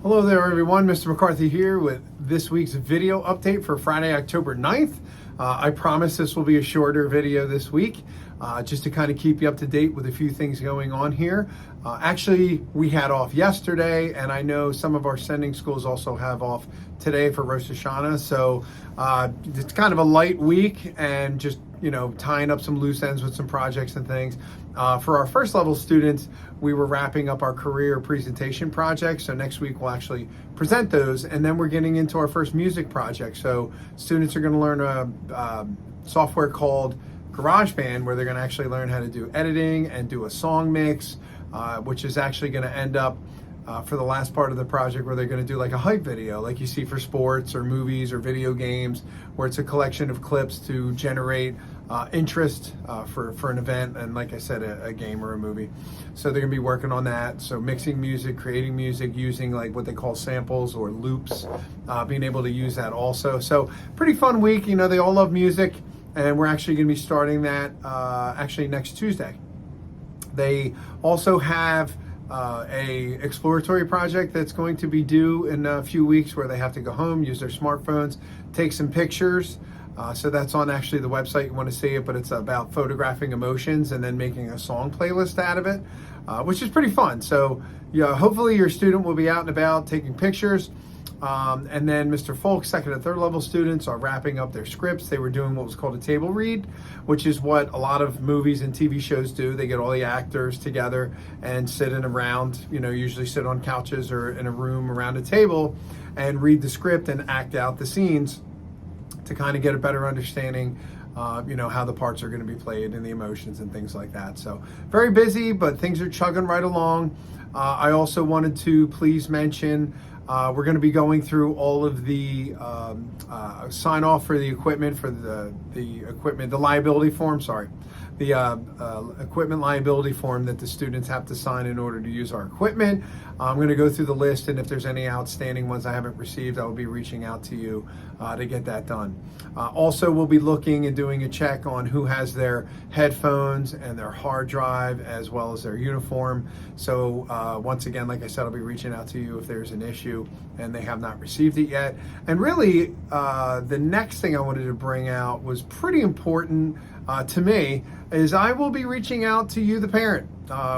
Hello there everyone, Mr. McCarthy here with this week's video update for Friday, October 9th. I promise this will be a shorter video this week, just to kind of keep you up to date with a few things going on here. Actually, we had off yesterday, and I know some of our sending schools also have off today for Rosh Hashanah, so it's kind of a light week and just tying up some loose ends with some projects and things. For our first level students, we were wrapping up our career presentation project. So next week we'll actually present those, and then we're getting into our first music project. So students are going to learn a software called GarageBand, where they're going to actually learn how to do editing and do a song mix, which is actually going to end up for the last part of the project where they're going to do like a hype video like you see for sports or movies or video games, where it's a collection of clips to generate interest for an event, and like I said, a game or a movie. So they're going to be working on that. So mixing music, creating music, using like what they call samples or loops, being able to use that also. So pretty fun week. They all love music, and we're actually going to be starting that actually next Tuesday. They also have a exploratory project that's going to be due in a few weeks, where they have to go home, use their smartphones, take some pictures. So that's on actually the website. You want to see it, but it's about photographing emotions and then making a song playlist out of it, which is pretty fun. So hopefully your student will be out and about taking pictures. And then Mr. Folk's second and third level students are wrapping up their scripts. They were doing what was called a table read, which is what a lot of movies and TV shows do. They get all the actors together and sit in a round, usually sit on couches or in a room around a table and read the script and act out the scenes to kind of get a better understanding, how the parts are going to be played and the emotions and things like that. So very busy, but things are chugging right along. I also wanted to please mention we're going to be going through all of the sign off for the equipment, for the liability form, the equipment liability form that the students have to sign in order to use our equipment. I'm going to go through the list, and if there's any outstanding ones I haven't received, I will be reaching out to you to get that done. Also, we'll be looking and doing a check on who has their headphones and their hard drive, as well as their uniform. So once again, like I said, I'll be reaching out to you if there's an issue and they have not received it yet. And really, the next thing I wanted to bring out was pretty important to me, is I will be reaching out to you, the parent.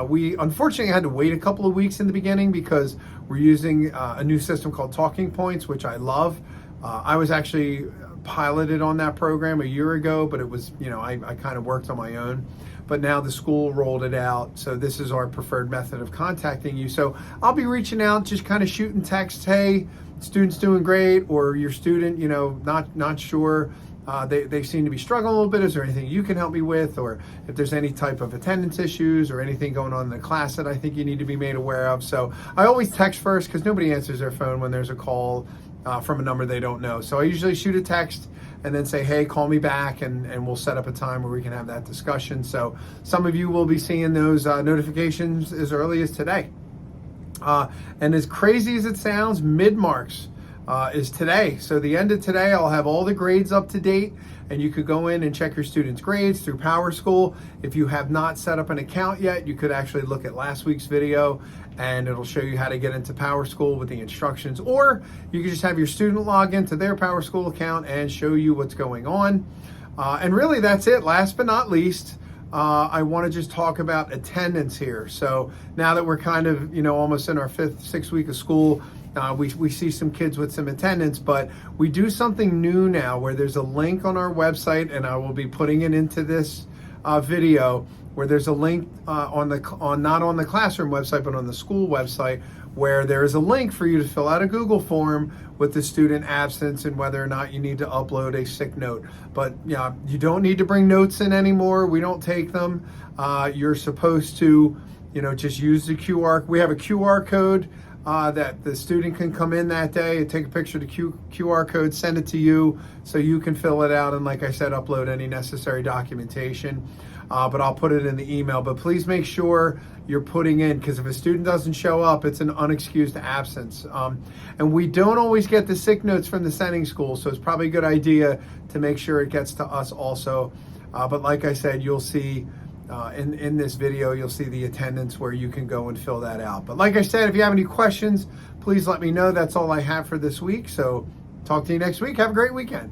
We unfortunately had to wait a couple of weeks in the beginning because we're using a new system called Talking Points, which I love. I was actually piloted on that program a year ago, but it was, I kind of worked on my own. But now the school rolled it out, so this is our preferred method of contacting you. So I'll be reaching out, just kind of shooting texts, hey, student's doing great, or your student, not sure. They seem to be struggling a little bit. Is there anything you can help me with? Or if there's any type of attendance issues or anything going on in the class that I think you need to be made aware of. So I always text first, because nobody answers their phone when there's a call from a number they don't know. So I usually shoot a text and then say, hey, call me back, and we'll set up a time where we can have that discussion. So some of you will be seeing those notifications as early as today. And as crazy as it sounds, mid-marks is today. So the end of today, I'll have all the grades up to date, and you could go in and check your students' grades through PowerSchool. If you have not set up an account yet, you could actually look at last week's video, and it'll show you how to get into PowerSchool with the instructions, or you can just have your student log into their PowerSchool account and show you what's going on. And really, that's it. Last but not least, I want to just talk about attendance here. So now that we're kind of, almost in our sixth week of school, we see some kids with some attendance, but we do something new now where there's a link on our website, and I will be putting it into this video, where there's a link not on the classroom website, but on the school website, where there is a link for you to fill out a Google form with the student absence and whether or not you need to upload a sick note. But you don't need to bring notes in anymore. We don't take them. You're supposed to, just use the QR. We have a QR code that the student can come in that day, take a picture of the QR code, send it to you so you can fill it out, and like I said, upload any necessary documentation. But I'll put it in the email. But please make sure you're putting in, because if a student doesn't show up, it's an unexcused absence. And we don't always get the sick notes from the sending school, so it's probably a good idea to make sure it gets to us also. But like I said, you'll see in this video, you'll see the attendance where you can go and fill that out. But like I said, if you have any questions, please let me know. That's all I have for this week. So talk to you next week. Have a great weekend.